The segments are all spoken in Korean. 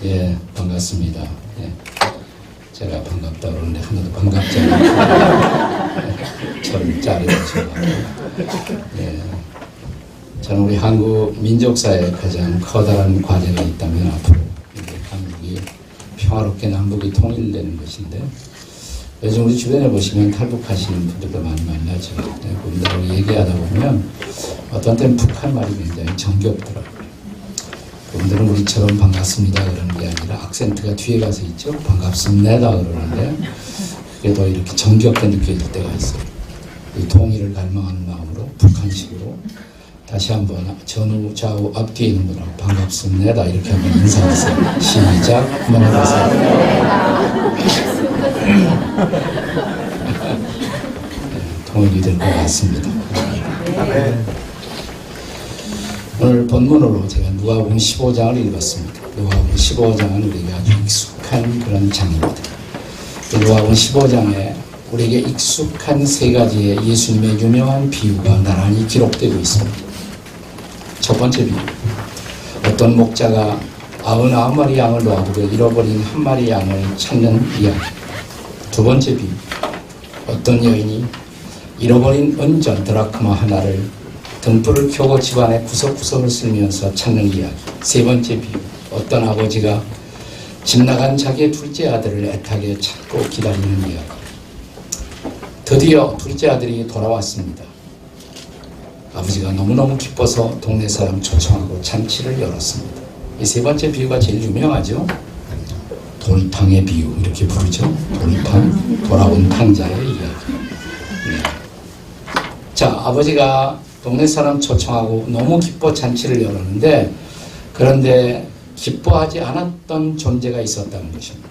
예, 반갑습니다. 예, 제가 반갑다 그러는데 하나도 반갑지 않아요. 철자리를 쳐가지고. 예, 저는 우리 한국 민족사에 가장 커다란 과제가 있다면 앞으로 한국이 평화롭게 남북이 통일되는 것인데, 요즘 우리 주변에 보시면 탈북하시는 분들도 많이 만나죠. 네, 그분들하고 얘기하다 보면 어떤 때는 북한 말이 굉장히 정겹더라고요. 그분들은 우리처럼 반갑습니다 그러는 게 아니라 악센트가 뒤에 가서 있죠. 반갑습니다 그러는데 그게 더 이렇게 정겹게 느껴질 때가 있어요. 이 통일을 갈망하는 마음으로 북한식으로 다시 한번 전후 좌우 앞뒤에 있는 분하고 반갑습니다 이렇게 한번 인사하세요. 시작. 한번 해보세요. 통일이 될 것 같습니다. 오늘 본문으로 제가 누가복음 15장을 읽었습니다. 누가복음 15장은 우리가 아주 익숙한 그런 장입니다. 누가복음 15장에 우리에게 익숙한 세 가지의 예수님의 유명한 비유가 나란히 기록되고 있습니다. 첫 번째 비유, 어떤 목자가 99마리 양을 놓아두고 잃어버린 한 마리 양을 찾는 이야기. 두 번째 비유, 어떤 여인이 잃어버린 은전 드라크마 하나를 등불을 켜고 집안의 구석구석을 쓸면서 찾는 이야기. 세 번째 비유, 어떤 아버지가 집 나간 자기의 둘째 아들을 애타게 찾고 기다리는 이야기. 드디어 둘째 아들이 돌아왔습니다. 아버지가 너무너무 기뻐서 동네 사람 초청하고 잔치를 열었습니다. 이 세 번째 비유가 제일 유명하죠. 돌탕의 비유 이렇게 부르죠. 돌탕, 돌아온 탕자의 이야기. 네. 자, 아버지가 동네 사람 초청하고 너무 기뻐 잔치를 열었는데, 그런데 기뻐하지 않았던 존재가 있었다는 것입니다.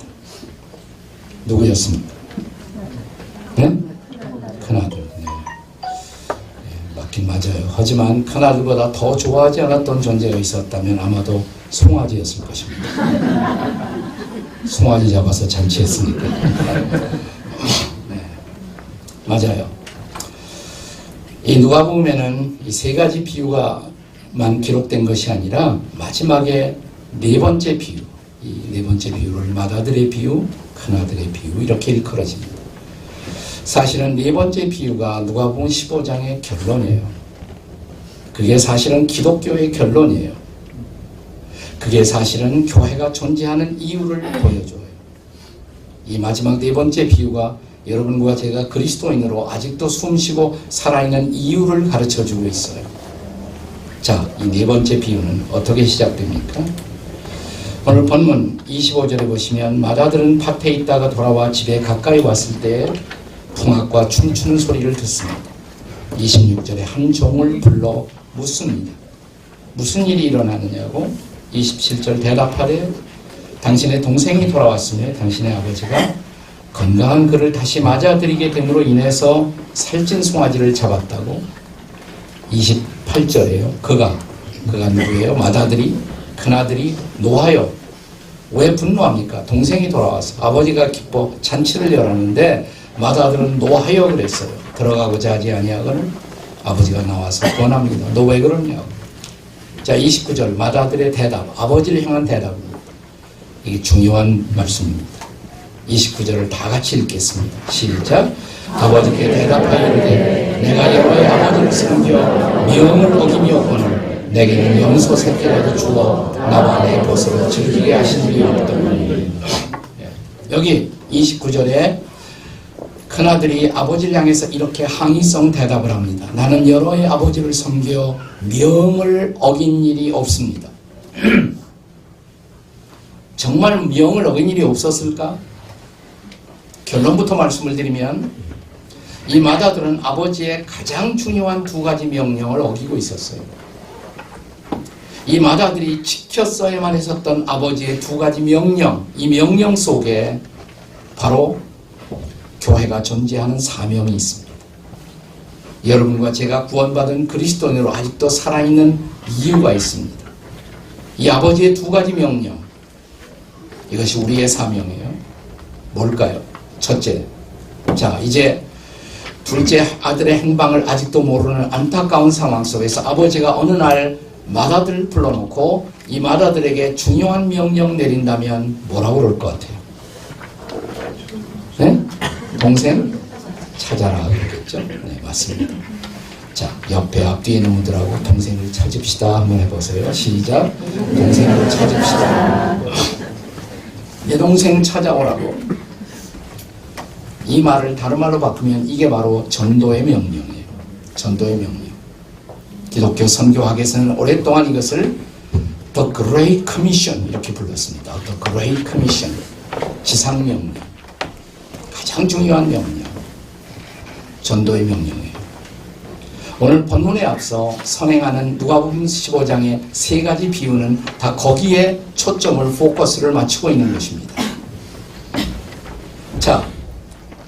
누구였습니까? 네? 큰아들. 네. 네, 맞긴 맞아요. 하지만 큰아들보다 더 좋아하지 않았던 존재가 있었다면 아마도 송아지였을 것입니다. 송아지 잡아서 잔치했으니까. 네. 맞아요. 이 누가복음에는 이 세 가지 비유가만 기록된 것이 아니라 마지막에 네 번째 비유, 이 네 번째 비유를 맏아들의 비유, 큰아들의 비유 이렇게 일컬어집니다. 사실은 네 번째 비유가 누가복음 15장의 결론이에요. 그게 사실은 기독교의 결론이에요. 그게 사실은 교회가 존재하는 이유를 보여줘요. 이 마지막 네 번째 비유가 여러분과 제가 그리스도인으로 아직도 숨쉬고 살아있는 이유를 가르쳐주고 있어요. 자, 이 네 번째 비유는 어떻게 시작됩니까? 오늘 본문 25절에 보시면 맏아들은 밭에 있다가 돌아와 집에 가까이 왔을 때 풍악과 춤추는 소리를 듣습니다. 26절에 한 종을 불러 묻습니다. 무슨 일이 일어나느냐고? 27절 대답하되 당신의 동생이 돌아왔으며 당신의 아버지가 건강한 그를 다시 맞아들이게 됨으로 인해서 살찐 송아지를 잡았다고. 28절에요. 그가 누구예요? 맏아들이, 큰아들이 노하여. 왜 분노합니까? 동생이 돌아와서 아버지가 기뻐 잔치를 열었는데 맏아들은 노하여 그랬어요. 들어가고자 하지 아니하거늘 아버지가 나와서 권합니다. 너 왜 그러냐고. 자, 29절 맏아들의 대답, 아버지를 향한 대답입니다. 이게 중요한 말씀입니다. 29절을 다 같이 읽겠습니다. 시작. 아버지께 대답하여 이르되 내가 여호와의 아버지를 섬겨 명을 어기며 오늘 내게는 염소 새끼라도 주어 나와 내 벗으로 즐기게 하신 일이 없더니. 여기 29절에 큰아들이 아버지를 향해서 이렇게 항의성 대답을 합니다. 나는 여호와의 아버지를 섬겨 명을 어긴 일이 없습니다. 정말 명을 어긴 일이 없었을까? 결론부터 말씀을 드리면 이 맏아들은 아버지의 가장 중요한 두 가지 명령을 어기고 있었어요. 이 맏아들이 지켰어야만 했었던 아버지의 두 가지 명령, 이 명령 속에 바로 교회가 존재하는 사명이 있습니다. 여러분과 제가 구원받은 그리스도인으로 아직도 살아있는 이유가 있습니다. 이 아버지의 두 가지 명령, 이것이 우리의 사명이에요. 뭘까요? 첫째, 자, 이제 둘째 아들의 행방을 아직도 모르는 안타까운 상황 속에서 아버지가 어느 날 맏아들 불러놓고 이 맏아들에게 중요한 명령 내린다면 뭐라고 그럴 것 같아요? 네? 동생 찾아라 그러겠죠? 네, 맞습니다. 자, 옆에 앞뒤에 있는 분들하고 동생을 찾읍시다 한번 해보세요. 시작. 동생을 찾읍시다. 내 동생 찾아오라고. 이 말을 다른 말로 바꾸면 이게 바로 전도의 명령이에요. 전도의 명령. 기독교 선교학에서는 오랫동안 이것을 The Great Commission 이렇게 불렀습니다. The Great Commission. 지상명령. 가장 중요한 명령. 전도의 명령이에요. 오늘 본문에 앞서 선행하는 누가복음 15장의 세 가지 비유는 다 거기에 초점을 포커스를 맞추고 있는 것입니다. 자,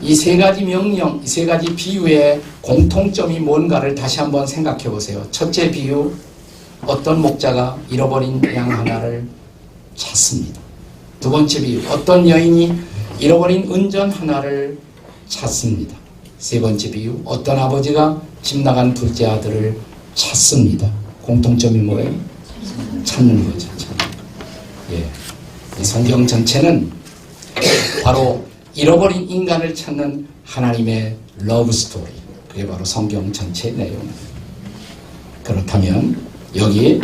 이 세 가지 명령, 이 세 가지 비유의 공통점이 뭔가를 다시 한번 생각해 보세요. 첫째 비유, 어떤 목자가 잃어버린 양 하나를 찾습니다. 두 번째 비유, 어떤 여인이 잃어버린 은전 하나를 찾습니다. 세 번째 비유, 어떤 아버지가 집 나간 둘째 아들을 찾습니다. 공통점이 뭐예요? 찾는 거죠. 찾는 거. 예. 이 성경 전체는 바로 잃어버린 인간을 찾는 하나님의 러브 스토리. 그게 바로 성경 전체 내용입니다. 그렇다면 여기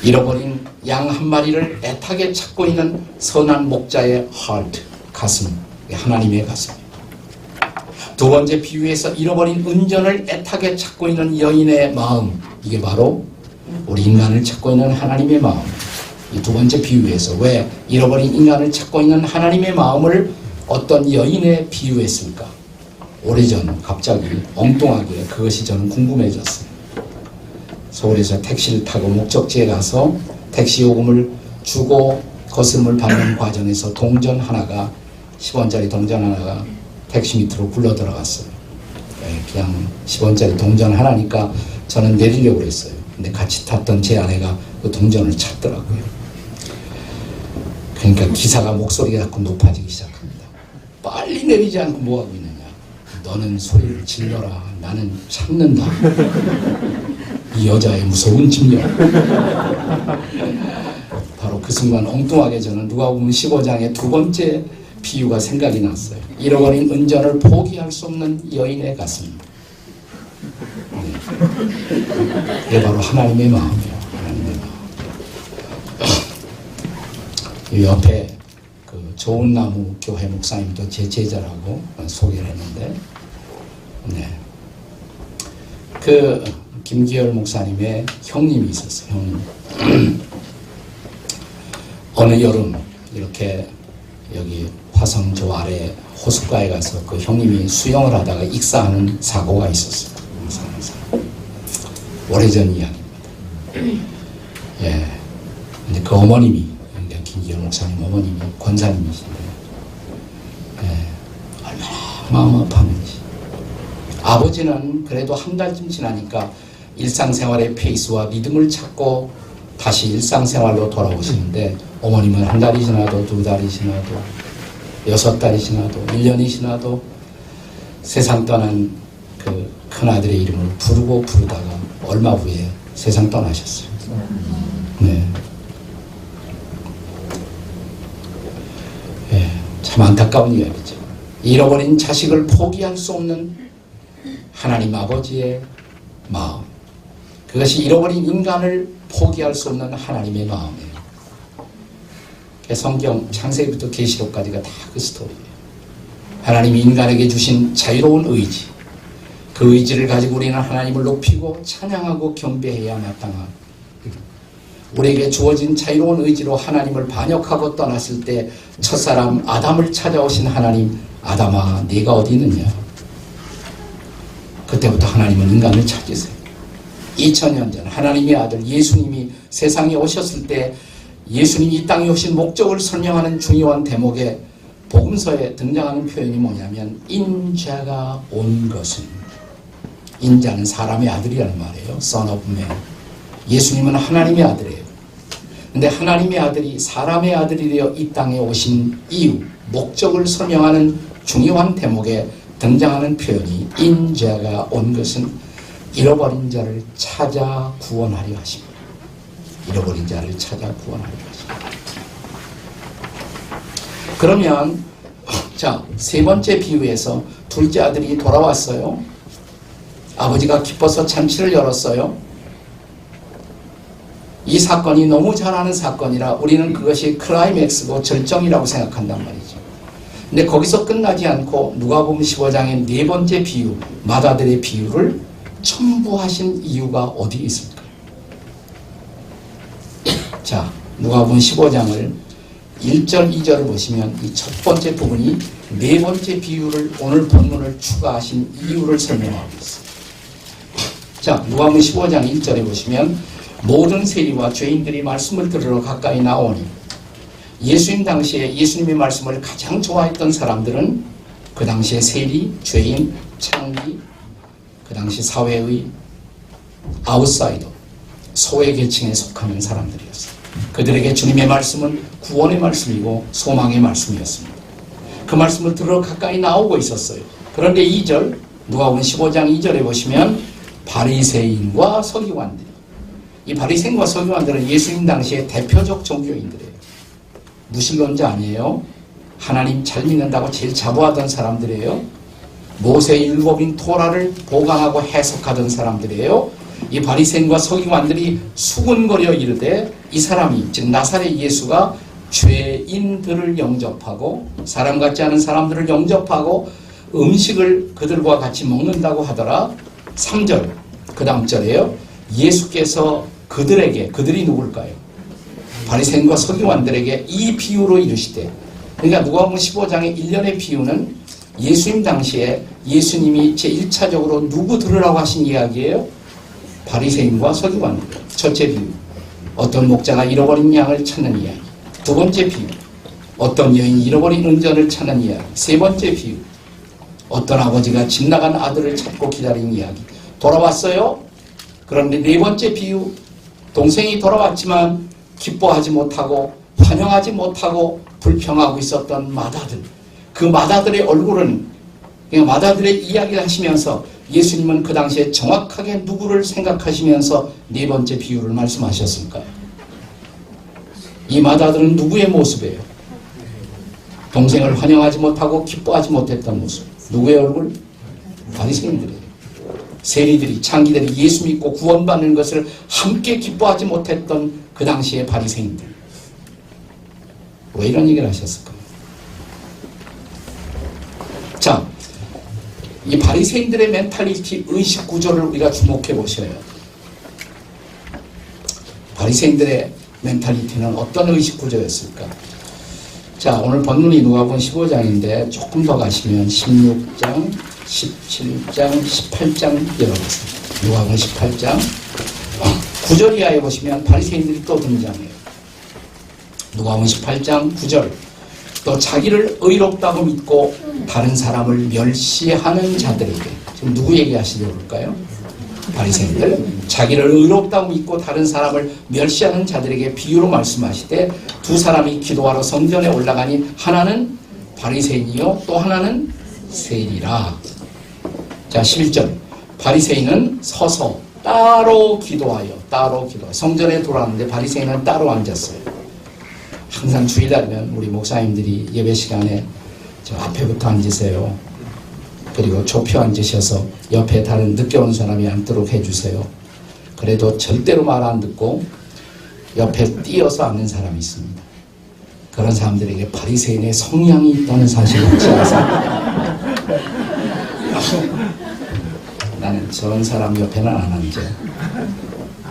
잃어버린 양 한 마리를 애타게 찾고 있는 선한 목자의 heart, 가슴, 하나님의 가슴. 두 번째 비유에서 잃어버린 은전을 애타게 찾고 있는 여인의 마음, 이게 바로 우리 인간을 찾고 있는 하나님의 마음. 이 두 번째 비유에서 왜 잃어버린 인간을 찾고 있는 하나님의 마음을 어떤 여인에 비유했을까? 오래전 갑자기 엉뚱하게 그것이 저는 궁금해졌어요. 서울에서 택시를 타고 목적지에 가서 택시 요금을 주고 거스름을 받는 과정에서 동전 하나가 10원짜리 동전 하나가 택시 밑으로 굴러 들어갔어요. 그냥 10원짜리 동전 하나니까 저는 내리려고 그랬어요. 근데 같이 탔던 제 아내가 그 동전을 찾더라고요. 그러니까 기사가 목소리가 자꾸 높아지기 시작합니다. 빨리 내리지 않고 뭐하고 있느냐. 너는 소리를 질러라. 나는 참는다. 이 여자의 무서운 집념. 바로 그 순간 엉뚱하게 저는 누가복음 15장의 두 번째 비유가 생각이 났어요. 잃어버린 은전을 포기할 수 없는 여인의 가슴. 네. 그게 바로 하나님의 마음이에요. 하나님의 마음. 이 옆에 그 좋은 나무 교회 목사님도 제 제자라고 소개를 했는데, 네. 그 김기열 목사님의 형님이 있었어요. 형님. 어느 여름 이렇게 여기 화성 저 아래 호숫가에 가서 그 형님이 수영을 하다가 익사하는 사고가 있었어요. 오래전 이야기입니다. 예. 근데 그 어머님이, 그러니까 김기열 목사님 어머님이 권사님이신데, 예. 얼마나 마음 아팠는지. 아버지는 그래도 한 달쯤 지나니까 일상생활의 페이스와 리듬을 찾고 다시 일상생활로 돌아오시는데, 어머님은 한 달이 지나도 두 달이 지나도 6달이 지나도 1년이 지나도 세상 떠난 그 큰아들의 이름을 부르고 부르다가 얼마 후에 세상 떠나셨어요. 네. 네, 참 안타까운 이야기죠. 잃어버린 자식을 포기할 수 없는 하나님 아버지의 마음. 그것이 잃어버린 인간을 포기할 수 없는 하나님의 마음이에요. 성경 창세기부터 계시록까지가 다 그 스토리예요. 하나님이 인간에게 주신 자유로운 의지, 그 의지를 가지고 우리는 하나님을 높이고 찬양하고 경배해야 마땅한, 우리에게 주어진 자유로운 의지로 하나님을 반역하고 떠났을 때 첫사람 아담을 찾아오신 하나님, 아담아 네가 어디 있느냐. 그때부터 하나님은 인간을 찾으세요. 2000년 전 하나님의 아들 예수님이 세상에 오셨을 때 예수님이 이 땅에 오신 목적을 설명하는 중요한 대목에 복음서에 등장하는 표현이 뭐냐면 인자가 온 것은, 인자는 사람의 아들이라는 말이에요. Son of Man. 예수님은 하나님의 아들이에요. 근데 하나님의 아들이 사람의 아들이 되어 이 땅에 오신 이유, 목적을 설명하는 중요한 대목에 등장하는 표현이 인자가 온 것은 잃어버린 자를 찾아 구원하려 하십니다. 잃어버린 자를 찾아 구원하려 하십니다. 그러면 자, 세 번째 비유에서 둘째 아들이 돌아왔어요. 아버지가 기뻐서 잔치를 열었어요. 이 사건이 너무 잘 아는 사건이라 우리는 그것이 클라이맥스고 절정이라고 생각한단 말이죠. 근데 거기서 끝나지 않고 누가복음 15장의 네 번째 비유, 맏아들의 비유를 첨부하신 이유가 어디 있을까요? 자, 누가복음 15장을 1절, 2절을 보시면 이 첫 번째 부분이 네 번째 비유를 오늘 본문을 추가하신 이유를 설명하고 있어요. 자, 누가복음 15장 1절에 보시면 모든 세리와 죄인들이 말씀을 들으러 가까이 나오니 예수님 당시에 예수님의 말씀을 가장 좋아했던 사람들은 그 당시에 세리, 죄인, 창기, 그 당시 사회의 아웃사이더, 소외 계층에 속하는 사람들이었어요. 그들에게 주님의 말씀은 구원의 말씀이고 소망의 말씀이었습니다. 그 말씀을 들으러 가까이 나오고 있었어요. 그런데 2절, 누가복음 15장 2절에 보시면 바리새인과 서기관들, 이 바리새인과 서기관들은 예수님 당시의 대표적 종교인들이에요. 무신론자 아니에요. 하나님 잘 믿는다고 제일 자부하던 사람들이에요. 모세의 율법인 토라를 보관하고 해석하던 사람들이에요. 이 바리새인과 서기관들이 수군거려 이르되 이 사람이, 즉 나사렛 예수가 죄인들을 영접하고 사람 같지 않은 사람들을 영접하고 음식을 그들과 같이 먹는다고 하더라. 3절, 그 다음 절에요. 예수께서 그들에게, 그들이 누굴까요? 바리새인과 서기관들에게 이 비유로 이르시되, 그러니까 누가복음 15장의 일련의 비유는 예수님 당시에 예수님이 제1차적으로 누구 들으라고 하신 이야기예요? 바리새인과 서기관들. 첫째 비유, 어떤 목자가 잃어버린 양을 찾는 이야기. 두 번째 비유, 어떤 여인이 잃어버린 은전을 찾는 이야기. 세 번째 비유, 어떤 아버지가 집 나간 아들을 찾고 기다린 이야기. 돌아왔어요? 그런데 네 번째 비유, 동생이 돌아왔지만 기뻐하지 못하고 환영하지 못하고 불평하고 있었던 맏아들. 그 맏아들의 얼굴은, 그냥 맏아들의 이야기를 하시면서 예수님은 그 당시에 정확하게 누구를 생각하시면서 네 번째 비유를 말씀하셨을까요? 이 맏아들은 누구의 모습이에요? 동생을 환영하지 못하고 기뻐하지 못했던 모습. 누구의 얼굴? 바리새인들이에요. 세리들이, 창기들이 예수 믿고 구원받는 것을 함께 기뻐하지 못했던 그 당시의 바리새인들. 왜 이런 얘기를 하셨을까요? 자, 이 바리새인들의 멘탈리티, 의식 구조를 우리가 주목해 보셔요. 바리새인들의 멘탈리티는 어떤 의식 구조였을까? 자, 오늘 본문이 누가복음 15장인데 조금 더 가시면 16장, 17장, 18장 열어보세요. 누가복음 18장 9절 이하에 보시면 바리새인들이 또 등장해요. 누가복음 18장 9절, 또 자기를 의롭다고 믿고 다른 사람을 멸시하는 자들에게, 지금 누구 얘기하시려고 그럴까요? 바리새인들. 자기를 의롭다고 믿고 다른 사람을 멸시하는 자들에게 비유로 말씀하시되, 두 사람이 기도하러 성전에 올라가니 하나는 바리새인이요 또 하나는 세리라. 자, 11절, 바리새인은 서서 따로 기도하여, 성전에 돌아왔는데 바리새인은 따로 앉았어요. 항상 주일날이면 우리 목사님들이 예배 시간에 저 앞에부터 앉으세요. 그리고 좁혀 앉으셔서 옆에 다른 늦게 온 사람이 앉도록 해주세요. 그래도 절대로 말 안 듣고 옆에 띄어서 앉는 사람이 있습니다. 그런 사람들에게 바리새인의 성향이 있다는 사실을 잊지 마세요. 나는 저런 사람 옆에는 안 앉아.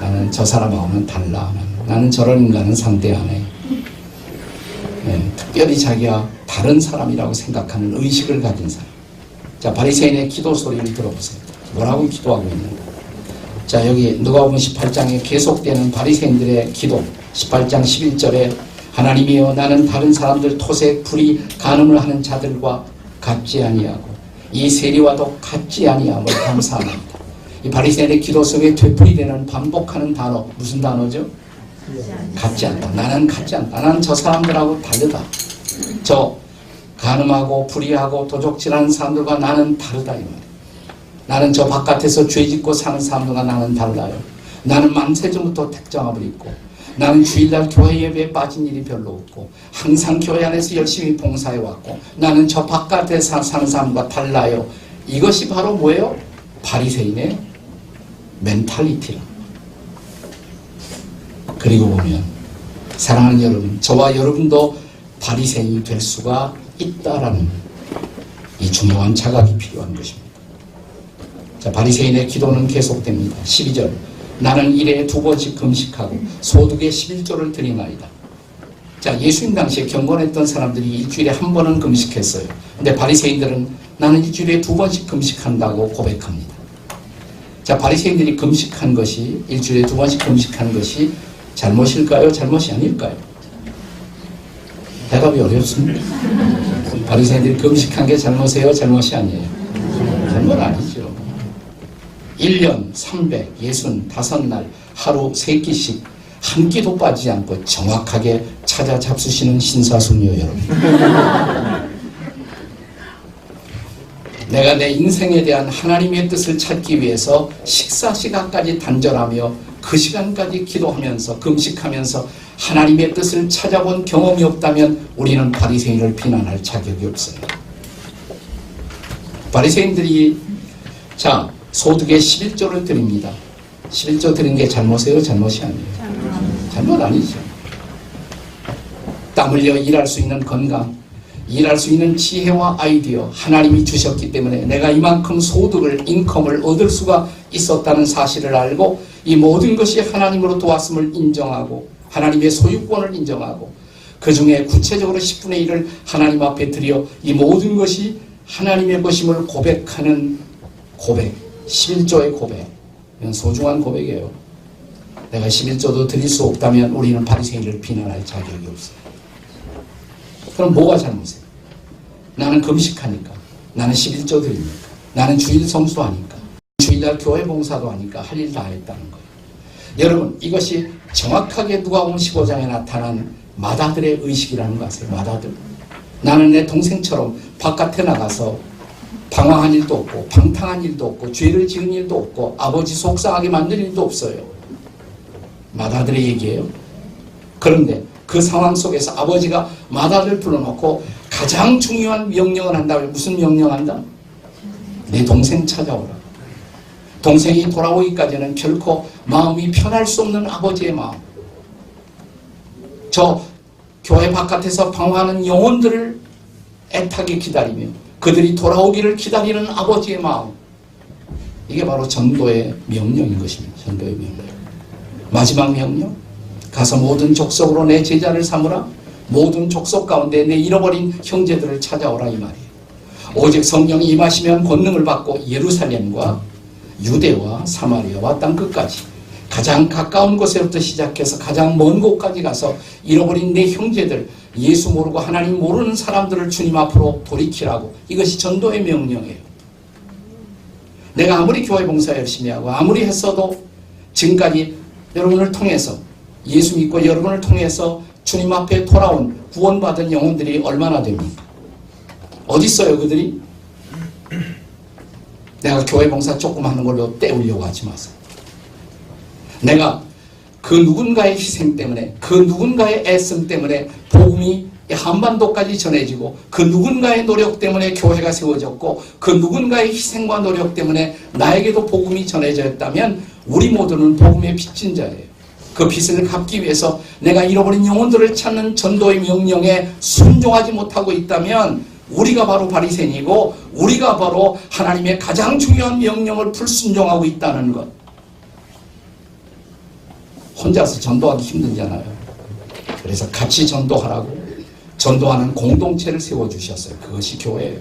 나는 저 사람하고는 달라. 나는 저런 인간은 상대 안 해. 네, 특별히 자기가 다른 사람이라고 생각하는 의식을 가진 사람. 자, 바리새인의 기도 소리를 들어보세요. 뭐라고 기도하고 있는가? 자, 여기 누가복음 18장에 계속되는 바리새인들의 기도. 18장 11절에 하나님이여, 나는 다른 사람들 토색, 불의, 간음을 하는 자들과 같지 아니하고 이 세리와도 같지 아니함을 감사합니다. 이 바리새인의 기도 속에 되풀이되는 반복하는 단어, 무슨 단어죠? 같지 않다. 나는 같지 않다. 나는 저 사람들하고 다르다. 저 간음하고 불의하고 도적질하는 사람들과 나는 다르다, 이 말이에요. 나는 저 바깥에서 죄짓고 사는 사람들과 나는 달라요. 나는 만세전부터 택정함을 입고 나는 주일날 교회 예배에 빠진 일이 별로 없고 항상 교회 안에서 열심히 봉사해왔고 나는 저 바깥에서 사는 사람과 달라요. 이것이 바로 뭐예요? 바리새인의 멘탈리티라. 그리고 보면 사랑하는 여러분, 저와 여러분도 바리새인이 될 수가 있다라는 이 중요한 자각이 필요한 것입니다. 자, 바리새인의 기도는 계속됩니다. 12절, 나는 일에 2번씩 금식하고 소득의 11조를 드리나이다. 자, 예수님 당시에 경건했던 사람들이 일주일에 1번은 금식했어요. 근데 바리새인들은 나는 일주일에 2번씩 금식한다고 고백합니다. 자, 바리새인들이 금식한 것이, 일주일에 2번씩 금식한 것이 잘못일까요? 잘못이 아닐까요? 대답이 어렵습니다. 바리새인들이 금식한 게 잘못이에요? 잘못이 아니에요? 잘못 아니죠. 1년 365날 하루 3끼씩 한 끼도 빠지지 않고 정확하게 찾아 잡수시는 신사숙녀 여러분. 내가 내 인생에 대한 하나님의 뜻을 찾기 위해서 식사 시간까지 단절하며 그 시간까지 기도하면서 금식하면서 하나님의 뜻을 찾아본 경험이 없다면 우리는 바리새인을 비난할 자격이 없어요. 바리새인들이 자, 소득의 11조를 드립니다. 11조 드린 게 잘못이에요? 잘못이 아니에요? 잘못 아니죠. 땀 흘려 일할 수 있는 건강, 일할 수 있는 지혜와 아이디어 하나님이 주셨기 때문에 내가 이만큼 소득을, 인컴을 얻을 수가 있었다는 사실을 알고 이 모든 것이 하나님으로 도왔음을 인정하고 하나님의 소유권을 인정하고 그 중에 구체적으로 10분의 1을 하나님 앞에 드려 이 모든 것이 하나님의 것임을 고백하는 고백, 11조의 고백. 이건 소중한 고백이에요. 내가 11조도 드릴 수 없다면 우리는 바리새인을 비난할 자격이 없어요. 그럼 뭐가 잘못이에요? 나는 금식하니까, 나는 11조 드리니까, 나는 주일 성수하니까, 주일날 교회 봉사도 하니까 할 일 다 했다는 거예요. 여러분, 이것이 정확하게 누가복음 15장에 나타난 마다들의 의식이라는 거 아세요? 마다들. 나는 내 동생처럼 바깥에 나가서 방황한 일도 없고 방탕한 일도 없고 죄를 지은 일도 없고 아버지 속상하게 만든 일도 없어요. 마다들의 얘기예요. 그런데 그 상황 속에서 아버지가 마다를 불러놓고 가장 중요한 명령을 한다면 무슨 명령한다? 내 동생 찾아오라. 동생이 돌아오기까지는 결코 마음이 편할 수 없는 아버지의 마음. 저 교회 바깥에서 방황하는 영혼들을 애타게 기다리며 그들이 돌아오기를 기다리는 아버지의 마음. 이게 바로 전도의 명령인 것입니다. 전도의 명령. 마지막 명령. 가서 모든 족속으로 내 제자를 삼으라. 모든 족속 가운데 내 잃어버린 형제들을 찾아오라 이 말이에요. 오직 성령이 임하시면 권능을 받고 예루살렘과 유대와 사마리아와 땅끝까지 가장 가까운 곳에부터 시작해서 가장 먼 곳까지 가서 잃어버린 내 형제들, 예수 모르고 하나님 모르는 사람들을 주님 앞으로 돌이키라고. 이것이 전도의 명령이에요. 내가 아무리 교회 봉사 열심히 하고 아무리 했어도 지금까지 여러분을 통해서 예수 믿고 여러분을 통해서 주님 앞에 돌아온 구원받은 영혼들이 얼마나 됩니까? 어디 있어요 그들이? 내가 교회 봉사 조금 하는 걸로 때우려고 하지 마세요. 내가 그 누군가의 희생 때문에 그 누군가의 애씀 때문에 복음이 한반도까지 전해지고 그 누군가의 노력 때문에 교회가 세워졌고 그 누군가의 희생과 노력 때문에 나에게도 복음이 전해졌다면 우리 모두는 복음의 빚진 자예요. 그 빚을 갚기 위해서 내가 잃어버린 영혼들을 찾는 전도의 명령에 순종하지 못하고 있다면 우리가 바로 바리새인이고 우리가 바로 하나님의 가장 중요한 명령을 불순종하고 있다는 것. 혼자서 전도하기 힘들잖아요. 그래서 같이 전도하라고 전도하는 공동체를 세워주셨어요. 그것이 교회예요.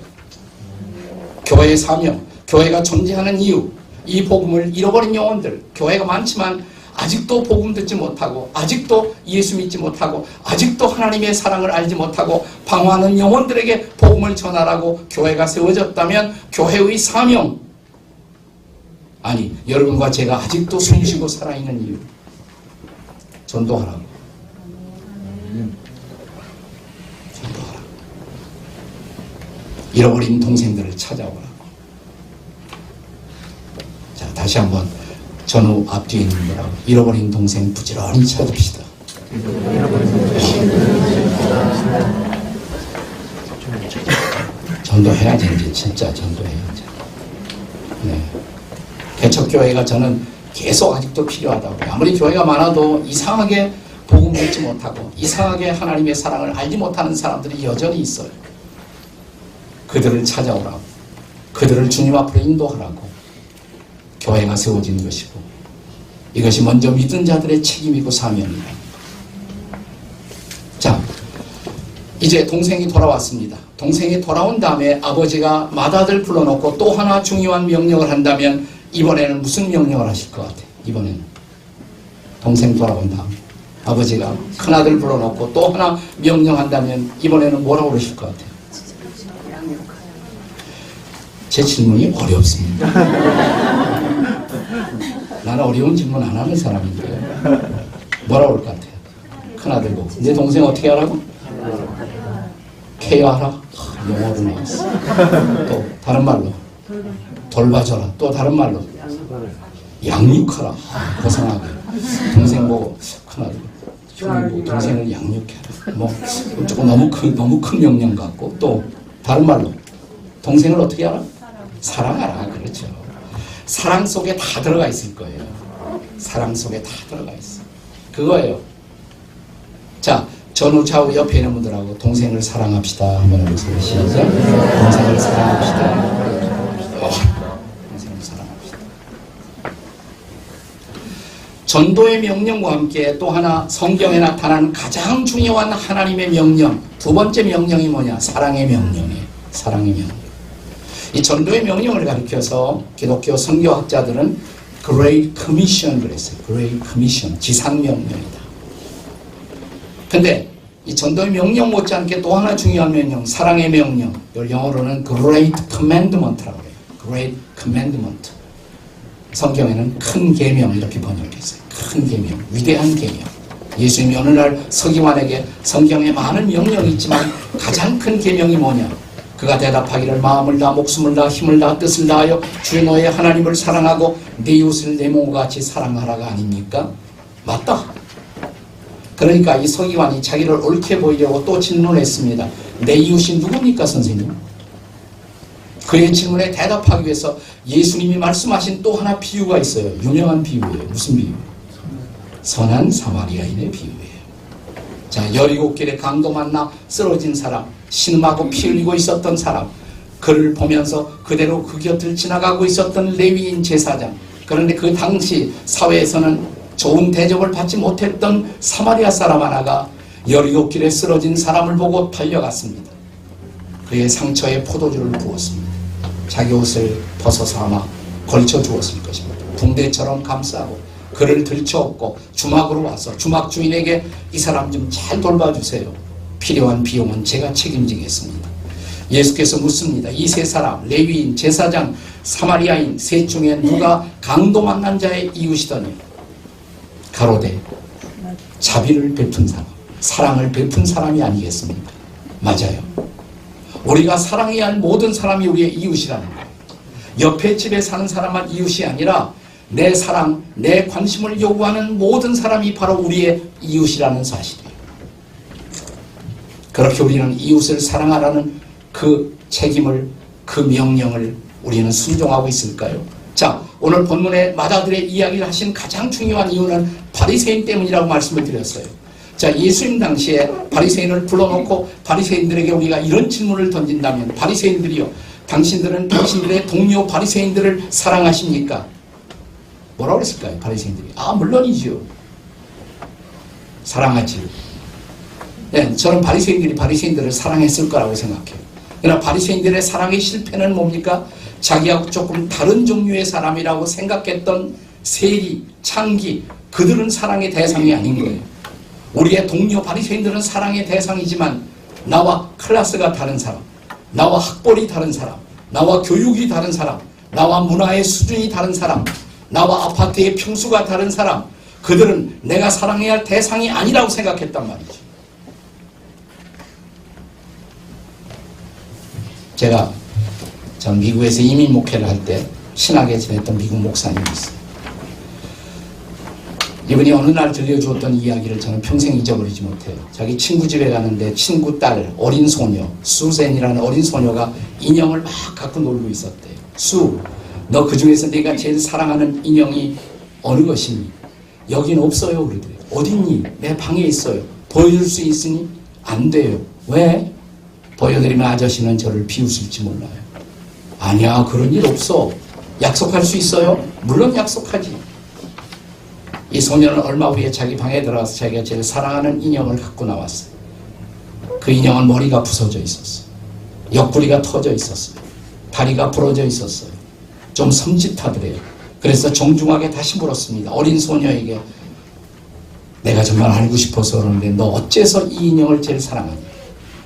교회의 사명, 교회가 존재하는 이유, 이 복음을 잃어버린 영혼들, 교회가 많지만 아직도 복음 듣지 못하고 아직도 예수 믿지 못하고 아직도 하나님의 사랑을 알지 못하고 방황하는 영혼들에게 복음을 전하라고 교회가 세워졌다면 교회의 사명, 아니 여러분과 제가 아직도 숨쉬고 살아있는 이유, 전도하라고. 전도하라고. 잃어버린 동생들을 찾아오라고. 자, 다시 한번 전후 앞뒤에 있는 거라고. 잃어버린 동생 부지런히 찾읍시다. 전도해야지, 이제 진짜 전도해야지. 네. 개척교회가 저는 계속 아직도 필요하다고. 아무리 교회가 많아도 이상하게 복음 듣지 못하고 이상하게 하나님의 사랑을 알지 못하는 사람들이 여전히 있어요. 그들을 찾아오라고, 그들을 주님 앞으로 인도하라고 교회가 세워진 것이고, 이것이 먼저 믿은 자들의 책임이고 사명이다. 자, 이제 동생이 돌아왔습니다. 동생이 돌아온 다음에 아버지가 맏아들 불러놓고 또 하나 중요한 명령을 한다면 이번에는 무슨 명령을 하실 것 같아요? 이번에는 동생 돌아온 다음 아버지가 큰아들 불러놓고 또 하나 명령한다면 이번에는 뭐라고 그러실 것 같아요? 제 질문이 어렵습니다. 나는 어려운 질문 안 하는 사람인데 뭐라고 그럴 것 같아요? 큰아들 보고 내 동생 어떻게 하라고? 케어하라? 영어로 나왔어. 또 다른 말로 돌봐줘라. 또 다른 말로 양육하라. 고상하게 동생 보고 큰아들 형이 보고 동생을 양육해라. 뭐 조금 너무 큰 명령 같고, 또 다른 말로 동생을 어떻게 하라? 사랑하라. 그렇죠. 사랑 속에 다 들어가 있을 거예요. 사랑 속에 다 들어가 있어. 그거예요. 자, 전후 좌우 옆에 있는 분들하고 동생을 사랑합시다 한번 해보세요. 시작. 동생을 사랑합시다. 동생을 사랑합시다. 전도의 명령과 함께 또 하나 성경에 나타난 가장 중요한 하나님의 명령, 두 번째 명령이 뭐냐? 사랑의 명령이에요. 사랑의 명령. 이 전도의 명령을 가리켜서 기독교 선교학자들은 Great Commission 그랬어요. Great Commission, 지상명령이다. 근데 이 전도의 명령 못지않게 또 하나 중요한 명령, 사랑의 명령, 이걸 영어로는 Great Commandment라고 해요. Great Commandment. 성경에는 큰 계명 이렇게 번역했어요. 큰 계명, 위대한 계명. 예수님이 어느 날 서기관에게 성경에 많은 명령이 있지만 가장 큰 계명이 뭐냐? 그가 대답하기를 마음을 다 목숨을 다 힘을 다 뜻을 다하여 주의 너의 하나님을 사랑하고 네 이웃을 내 몸과 같이 사랑하라가 아닙니까? 맞다. 그러니까 이 서기관이 자기를 옳게 보이려고 또 질문했습니다. 내 이웃이 누굽니까 선생님? 그의 질문에 대답하기 위해서 예수님이 말씀하신 또 하나 비유가 있어요. 유명한 비유예요. 무슨 비유? 선한 사마리아인의 비유예요. 자, 여리고길에 강도 만나 쓰러진 사람, 신음하고 피 흘리고 있었던 사람, 그를 보면서 그대로 그 곁을 지나가고 있었던 레위인 제사장, 그런데 그 당시 사회에서는 좋은 대접을 받지 못했던 사마리아 사람 하나가 여리고길에 쓰러진 사람을 보고 달려갔습니다. 그의 상처에 포도주를 부었습니다. 자기 옷을 벗어서 아마 걸쳐 주었을 것입니다. 붕대처럼 감싸고 그를 들쳐업고 주막으로 와서 주막 주인에게 이 사람 좀 잘 돌봐주세요. 필요한 비용은 제가 책임지겠습니다. 예수께서 묻습니다. 이 세 사람, 레위인, 제사장, 사마리아인 셋 중에 누가 강도 만난 자의 이웃이더니 가로되 자비를 베푼 사람, 사랑을 베푼 사람이 아니겠습니까? 맞아요. 우리가 사랑해야 할 모든 사람이 우리의 이웃이라는 거예요. 옆에 집에 사는 사람만 이웃이 아니라 내 사랑, 내 관심을 요구하는 모든 사람이 바로 우리의 이웃이라는 사실이에요. 그렇게 우리는 이웃을 사랑하라는 그 책임을, 그 명령을 우리는 순종하고 있을까요? 자, 오늘 본문에 맏아들의 이야기를 하신 가장 중요한 이유는 바리새인 때문이라고 말씀을 드렸어요. 자, 예수님 당시에 바리새인을 불러놓고 바리새인들에게 우리가 이런 질문을 던진다면, 바리새인들이요, 당신들은 당신들의 동료 바리새인들을 사랑하십니까? 뭐라고 했을까요? 바리새인들이. 아, 물론이지요. 사랑하지요. 네, 저는 바리새인들이 바리새인들을 사랑했을 거라고 생각해요. 그러나 바리새인들의 사랑의 실패는 뭡니까? 자기하고 조금 다른 종류의 사람이라고 생각했던 세리, 창기, 그들은 사랑의 대상이 아닌 거예요. 우리의 동료 바리새인들은 사랑의 대상이지만 나와 클래스가 다른 사람, 나와 학벌이 다른 사람, 나와 교육이 다른 사람, 나와 문화의 수준이 다른 사람, 나와 아파트의 평수가 다른 사람, 그들은 내가 사랑해야 할 대상이 아니라고 생각했단 말이죠. 제가 전 미국에서 이민 목회를 할 때 신학에 지냈던 미국 목사님이 있어요. 이분이 어느 날 들려주었던 이야기를 저는 평생 잊어버리지 못해요. 자기 친구 집에 가는데 친구 딸, 어린 소녀, 수젠이라는 어린 소녀가 인형을 막 갖고 놀고 있었대요. 수, 너 그 중에서 네가 제일 사랑하는 인형이 어느 것이니? 여긴 없어요. 그러더래요. 어딨니? 내 방에 있어요. 보여줄 수 있으니? 안 돼요. 왜? 보여드리면 아저씨는 저를 비웃을지 몰라요. 아니야, 그런 일 없어. 약속할 수 있어요? 물론 약속하지. 이 소녀는 얼마 후에 자기 방에 들어가서 자기가 제일 사랑하는 인형을 갖고 나왔어요. 그 인형은 머리가 부서져 있었어요. 옆구리가 터져 있었어요. 다리가 부러져 있었어요. 좀 섬찟하더래요. 그래서 정중하게 다시 물었습니다. 어린 소녀에게 내가 정말 알고 싶어서 그러는데 너 어째서 이 인형을 제일 사랑하니?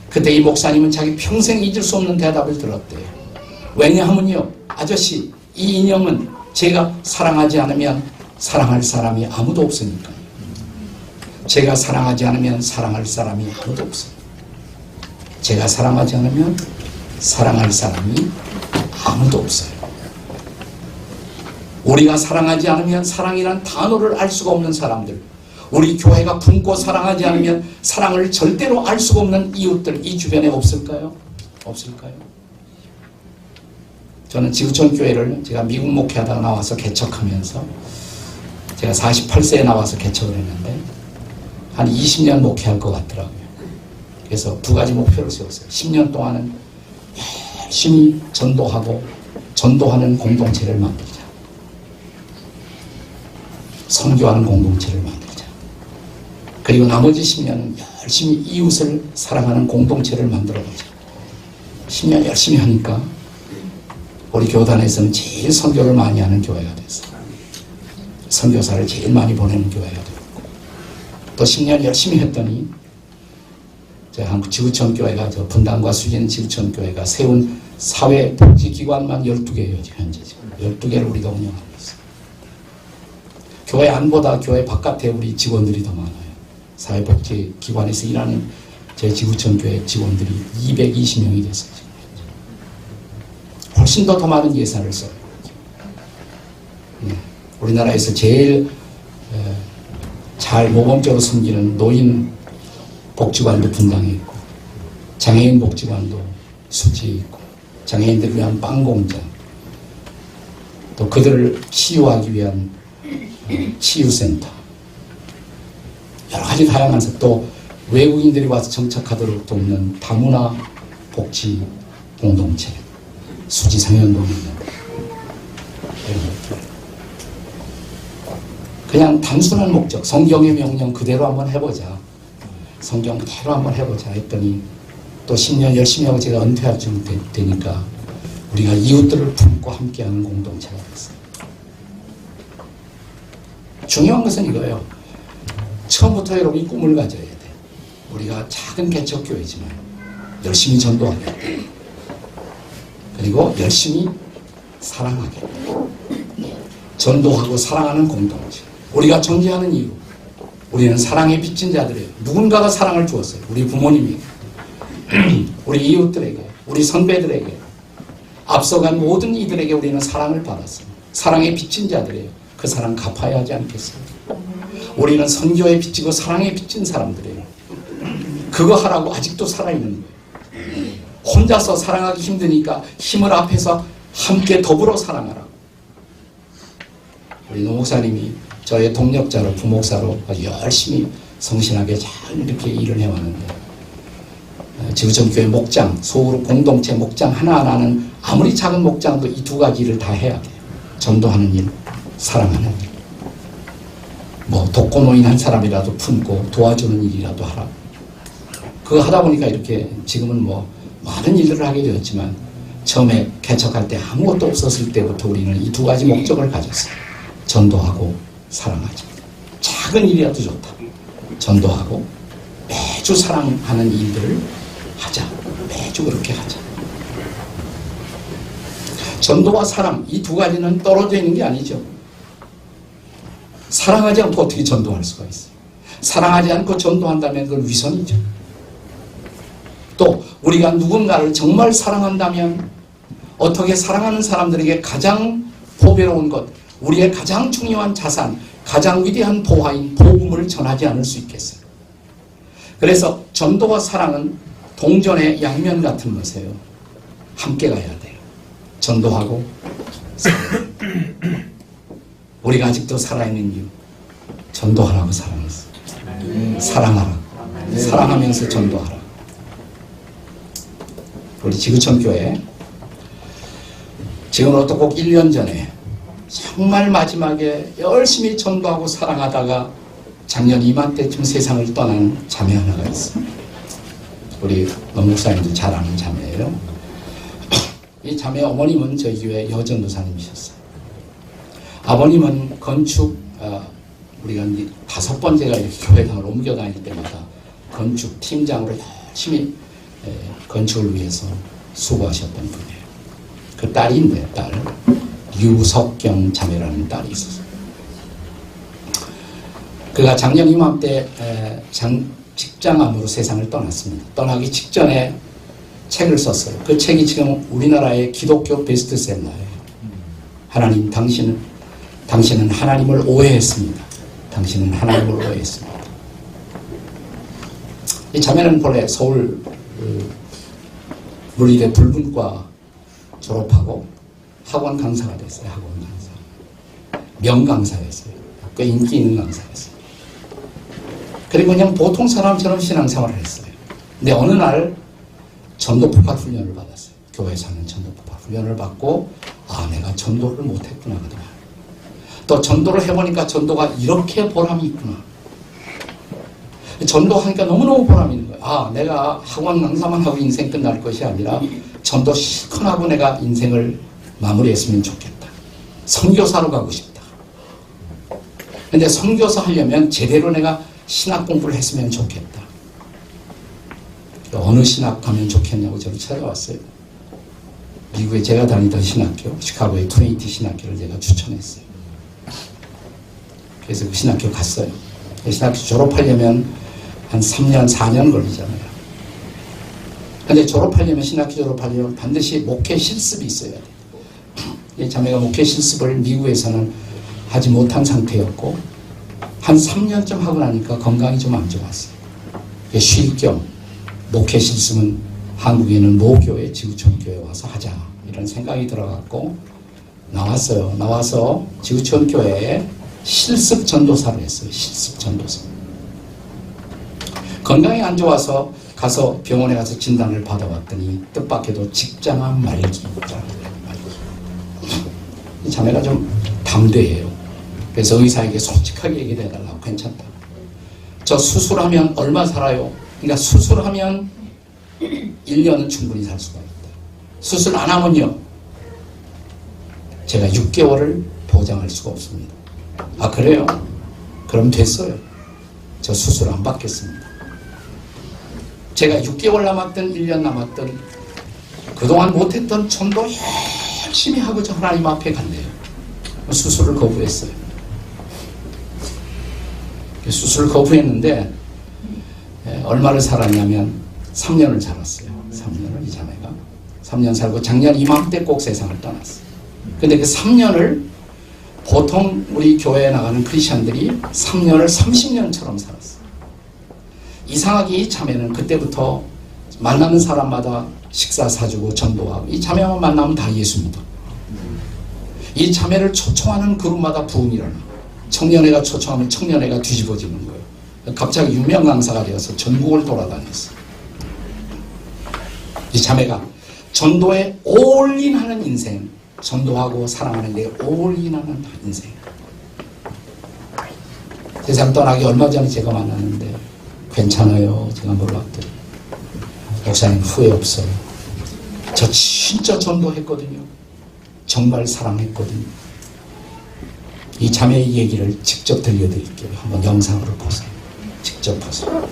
그때 이 목사님은 자기 평생 잊을 수 없는 대답을 들었대요. 왜냐하면요, 아저씨, 이 인형은 제가 사랑하지 않으면 사랑할 사람이 아무도 없으니까요. 제가 사랑하지 않으면 사랑할 사람이 아무도 없어요. 제가 사랑하지 않으면 사랑할 사람이 아무도 없어요. 우리가 사랑하지 않으면 사랑이란 단어를 알 수가 없는 사람들, 우리 교회가 품고 사랑하지 않으면 사랑을 절대로 알 수가 없는 이웃들, 이 주변에 없을까요? 없을까요? 저는 지구촌 교회를 제가 미국 목회하다가 나와서 개척하면서 제가 48세에 나와서 개척을 했는데 한 20년 목회할 것 같더라고요. 그래서 두 가지 목표를 세웠어요. 10년 동안은 열심히 전도하고 전도하는 공동체를 만들자. 선교하는 공동체를 만들자. 그리고 나머지 10년은 열심히 이웃을 사랑하는 공동체를 만들어보자. 10년 열심히 하니까 우리 교단에서는 제일 선교를 많이 하는 교회가 됐어요. 선교사를 제일 많이 보내는 교회가 되었고, 또 10년 열심히 했더니 한국 지구촌 교회가, 저 분당과 수진 지구촌 교회가 세운 사회복지기관만 12개예요. 현재 지금 12개를 우리가 운영하고 있어요. 교회 안보다 교회 바깥에 우리 직원들이 더 많아요. 사회복지기관에서 일하는 제 지구촌 교회 직원들이 220명이 됐어요. 훨씬 더 많은 예산을 써요. 우리나라에서 제일 잘 모범적으로 섬기는 노인 복지관도 분당에 있고, 장애인 복지관도 수지에 있고, 장애인들을 위한 빵 공장, 또 그들을 치유하기 위한 치유센터, 여러 가지 다양한, 또 외국인들이 와서 정착하도록 돕는 다문화 복지 공동체, 수지 상현동에 있는 이런 것들. 그냥 단순한 목적, 성경의 명령 그대로 한번 해보자. 성경 그대로 한번 해보자 했더니 또 10년 열심히 하고 제가 은퇴할 쯤 되니까 우리가 이웃들을 품고 함께하는 공동체가 됐어요. 중요한 것은 이거예요. 처음부터 여러분이 꿈을 가져야 돼. 우리가 작은 개척교회지만 열심히 전도하겠다. 그리고 열심히 사랑하겠다. 전도하고 사랑하는 공동체. 우리가 존재하는 이유, 우리는 사랑에 빚진 자들이에요. 누군가가 사랑을 주었어요. 우리 부모님에게, 우리 이웃들에게, 우리 선배들에게, 앞서간 모든 이들에게 우리는 사랑을 받았어요. 사랑에 빚진 자들이에요. 그 사랑 갚아야 하지 않겠어요? 우리는 선교에 빚지고 사랑에 빚진 사람들이에요. 그거 하라고 아직도 살아있는 거예요. 혼자서 사랑하기 힘드니까 힘을 합해서 함께 더불어 사랑하라고. 우리 노 목사님이 저의 동력자로, 부목사로 아주 열심히 성실하게 잘 이렇게 일을 해왔는데, 지구촌 교회 목장, 소그룹 공동체 목장 하나하나는 아무리 작은 목장도 이 두 가지 일을 다 해야 돼요. 전도하는 일, 사랑하는 일. 뭐 독거노인 한 사람이라도 품고 도와주는 일이라도 하라. 그거 하다 보니까 이렇게 지금은 뭐 많은 일들을 하게 되었지만, 처음에 개척할 때 아무것도 없었을 때부터 우리는 이 두 가지 목적을 가졌어요. 전도하고 사랑하자. 작은 일이라도 좋다. 전도하고 매주 사랑하는 일들을 하자. 매주 그렇게 하자. 전도와 사랑, 이 두 가지는 떨어져 있는 게 아니죠. 사랑하지 않고 어떻게 전도할 수가 있어요? 사랑하지 않고 전도한다면 그건 위선이죠. 또 우리가 누군가를 정말 사랑한다면 어떻게 사랑하는 사람들에게 가장 보배로운 것, 우리의 가장 중요한 자산, 가장 위대한 보화인 복음을 전하지 않을 수 있겠어요. 그래서 전도와 사랑은 동전의 양면 같은 것이에요. 함께 가야 돼요. 전도하고 사랑. 우리가 아직도 살아있는 이유, 전도하라고 사랑했어. 사랑하라. 사랑하면서 전도하라. 우리 지구촌교회 지금으로부터 꼭 1년 전에 정말 마지막에 열심히 전도하고 사랑하다가 작년 이맘때쯤 세상을 떠난 자매 하나가 있어요. 우리 노 목사님도 잘 아는 자매예요. 이 자매 어머님은 저희 교회 여전도사님이셨어요. 아버님은 건축, 우리가 5번째가 이렇게 교회당을 옮겨 다닐 때마다 건축 팀장으로 열심히 건축을 위해서 수고하셨던 분이에요. 그 딸인데, 딸. 유석경 자매라는 딸이 있었어요. 그가 작년 이맘때 직장암으로 세상을 떠났습니다. 떠나기 직전에 책을 썼어요. 그 책이 지금 우리나라의 기독교 베스트셀러예요. 하나님, 당신은 하나님을 오해했습니다. 당신은 하나님을 오해했습니다. 이 자매는 본래 서울 물리대 불문과 졸업하고 학원 강사가 됐어요. 학원 강사. 명강사였어요. 꽤 인기 있는 강사였어요. 그리고 그냥 보통 사람처럼 신앙생활을 했어요. 근데 어느 날 전도폭발 훈련을 받았어요. 교회에서 하는 전도폭발 훈련을 받고 내가 전도를 못했구나 그동안. 또 전도를 해보니까 전도가 이렇게 보람이 있구나. 전도하니까 너무너무 보람이 있는 거예요. 내가 학원 강사만 하고 인생 끝날 것이 아니라 전도 실컷 하고 내가 인생을 마무리했으면 좋겠다. 선교사로 가고 싶다. 근데 선교사 하려면 제대로 내가 신학 공부를 했으면 좋겠다. 어느 신학 가면 좋겠냐고 저를 찾아왔어요. 미국에 제가 다니던 신학교, 시카고의 트리니티 신학교를 제가 추천했어요. 그래서 그 신학교 갔어요. 그 신학교 졸업하려면 한 3년, 4년 걸리잖아요. 근데 신학교 졸업하려면 반드시 목회 실습이 있어야 돼요. 이 자매가 목회 실습을 미국에서는 하지 못한 상태였고, 한 3년쯤 하고 나니까 건강이 좀 안 좋았어요. 쉴 겸 목회 실습은 한국에는 모교회, 지구촌교회 와서 하자. 이런 생각이 들어갔고, 나왔어요. 나와서 지구촌교회에 실습 전도사를 했어요. 실습 전도사. 건강이 안 좋아서 가서 병원에 가서 진단을 받아봤더니 뜻밖에도 직장암 말기라는 이 자매가 좀 담대해요. 그래서 의사에게 솔직하게 얘기를 해달라고. 괜찮다. 저 수술하면 얼마 살아요? 그러니까 수술하면 1년은 충분히 살 수가 있다. 수술 안 하면요, 제가 6개월을 보장할 수가 없습니다. 그래요? 그럼 됐어요. 저 수술 안 받겠습니다. 제가 6개월 남았든 1년 남았든 그동안 못했던 전도 열심히 하고 저 하나님 앞에 간대요. 수술을 거부했어요. 수술을 거부했는데 얼마를 살았냐면 3년을 살았어요. 3년을 이 자매가 3년 살고 작년 이맘때 꼭 세상을 떠났어요. 근데 그 3년을 보통 우리 교회에 나가는 크리스천들이 3년을 30년처럼 살았어요. 이상하게 이 자매는 그때부터 만나는 사람마다 식사 사주고 전도하고, 이 자매만 만나면 다 예수 믿어. 이 자매를 초청하는 그룹마다 부흥이 일어나. 청년회가 초청하면 청년회가 뒤집어지는 거예요. 갑자기 유명 강사가 되어서 전국을 돌아다녔어요. 이 자매가 전도에 올인하는 인생, 전도하고 사랑하는 데 올인하는 인생. 세상 떠나기 얼마 전에 제가 만났는데 괜찮아요. 제가 몰랐더니 목사님 후회 없어요. 저 진짜 전도했거든요. 정말 사랑했거든요. 이 자매의 얘기를 직접 들려드릴게요. 한번 영상으로 보세요. 직접 보세요.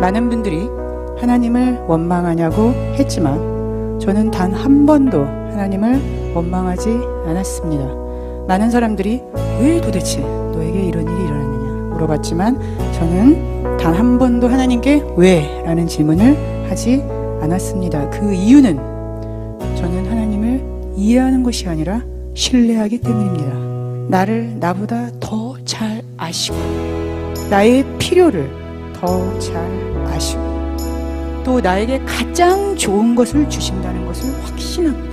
많은 분들이 하나님을 원망하냐고 했지만 저는 단 한 번도 하나님을 원망하지 않았습니다. 많은 사람들이 왜 도대체 너에게 이런 일이 일어났느냐 물어봤지만 저는 단 한 번도 하나님께 왜? 라는 질문을 하지 않았습니다. 그 이유는 저는 하나님을 이해하는 것이 아니라 신뢰하기 때문입니다. 나를 나보다 더 잘 아시고 나의 필요를 더 잘 아시고 또 나에게 가장 좋은 것을 주신다는 것을 확신합니다.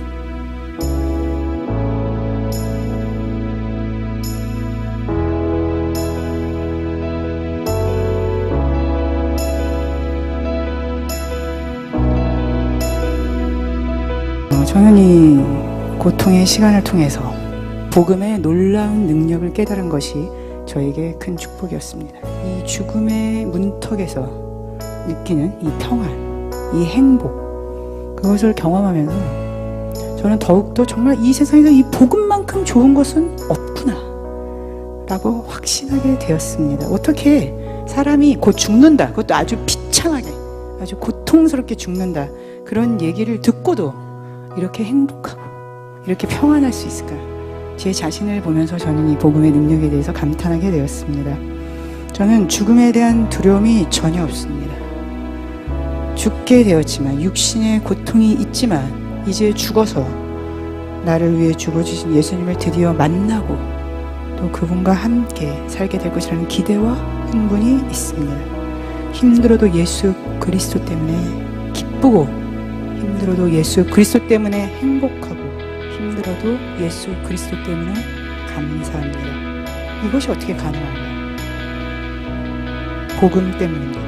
저는 이 고통의 시간을 통해서 복음의 놀라운 능력을 깨달은 것이 저에게 큰 축복이었습니다. 이 죽음의 문턱에서 느끼는 이 평안, 이 행복, 그것을 경험하면서 저는 더욱더 정말 이 세상에서 이 복음만큼 좋은 것은 없구나 라고 확신하게 되었습니다. 어떻게 사람이 곧 죽는다, 그것도 아주 비참하게 아주 고통스럽게 죽는다, 그런 얘기를 듣고도 이렇게 행복하고 이렇게 평안할 수 있을까? 제 자신을 보면서 저는 이 복음의 능력에 대해서 감탄하게 되었습니다. 저는 죽음에 대한 두려움이 전혀 없습니다. 죽게 되었지만, 육신의 고통이 있지만 이제 죽어서 나를 위해 죽어주신 예수님을 드디어 만나고 또 그분과 함께 살게 될 것이라는 기대와 흥분이 있습니다. 힘들어도 예수 그리스도 때문에 기쁘고, 힘들어도 예수 그리스도 때문에 행복하고, 힘들어도 예수 그리스도 때문에 감사합니다. 이것이 어떻게 가능한가요? 복음 때문입니다.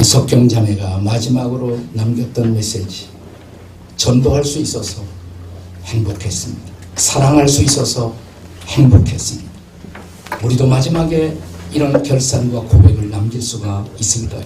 석경 자매가 마지막으로 남겼던 메시지, 전도할 수 있어서 행복했습니다. 사랑할 수 있어서 행복했습니다. 우리도 마지막에 이런 결산과 고백을 남길 수가 있을까요?